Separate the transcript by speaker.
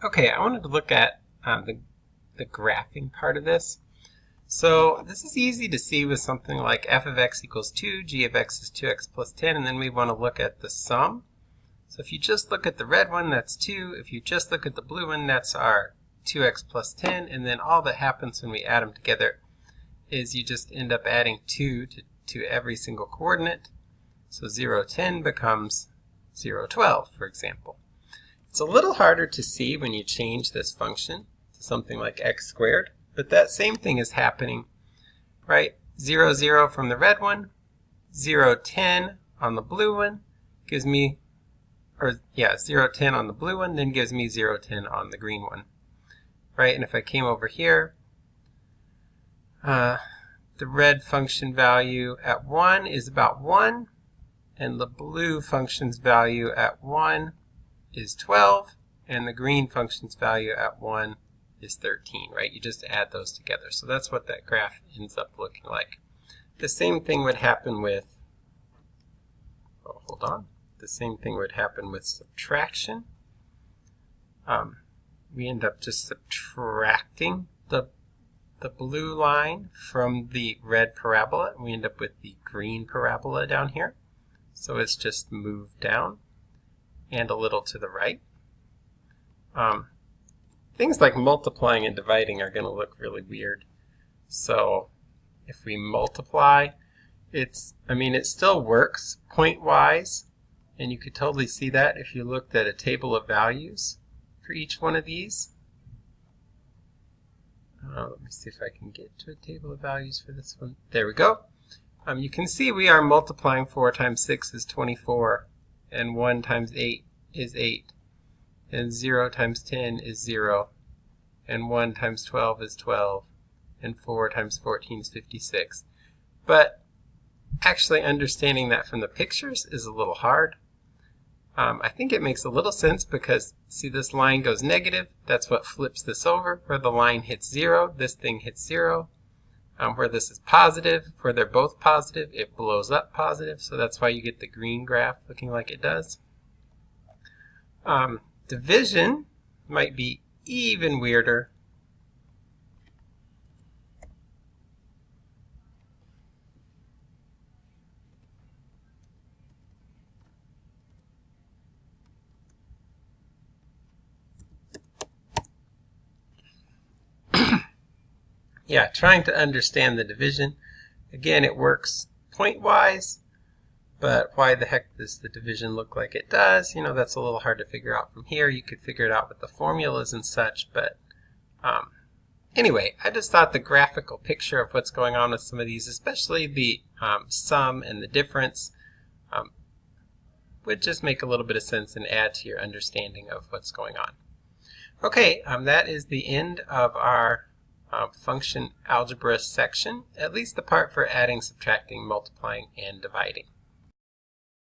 Speaker 1: Okay, I wanted to look at the graphing part of this. So this is easy to see with something like f of x equals 2, g of x is 2x plus 10, and then we want to look at the sum. So if you just look at the red one, that's 2. If you just look at the blue one, that's our 2x plus 10, and then all that happens when we add them together is you just end up adding 2 to every single coordinate. So 0, 10 becomes 0, 12, for example. It's a little harder to see when you change this function to something like x squared, but that same thing is happening, right? 0, 0 from the red one, 0, 10 on the blue one gives me, 0, 10 on the blue one, then gives me 0, 10 on the green one, right? And if I came over here, the red function value at 1 is about 1, and the blue function's value at 1 is 12, and the green function's value at 1 is 13, right? You just add those together. So that's what that graph ends up looking like. The same thing would happen with, the same thing would happen with subtraction. We end up just subtracting the blue line from the red parabola, and we end up with the green parabola down here. So it's just moved down and a little to the right. Things like multiplying and dividing are going to look really weird. So if we multiply, it still works point-wise, and you could totally see that if you looked at a table of values for each one of these. Let me see if I can get to a table of values for this one. There we go. You can see we are multiplying 4 times 6 is 24, and 1 times 8 is 8, and 0 times 10 is 0, and 1 times 12 is 12, and 4 times 14 is 56. But actually understanding that from the pictures is a little hard. I think it makes a little sense because, see, this line goes negative. That's what flips this over. Where the line hits 0, this thing hits 0. Where this is positive, where they're both positive, it blows up positive. So that's why you get the green graph looking like it does. Division might be even weirder. Yeah, trying to understand the division. Again, it works point-wise, but why the heck does the division look like it does? You know, that's a little hard to figure out from here. You could figure it out with the formulas and such, but anyway, I just thought the graphical picture of what's going on with some of these, especially the sum and the difference, would just make a little bit of sense and add to your understanding of what's going on. Okay, that is the end of our function algebra section, at least the part for adding, subtracting, multiplying, and dividing.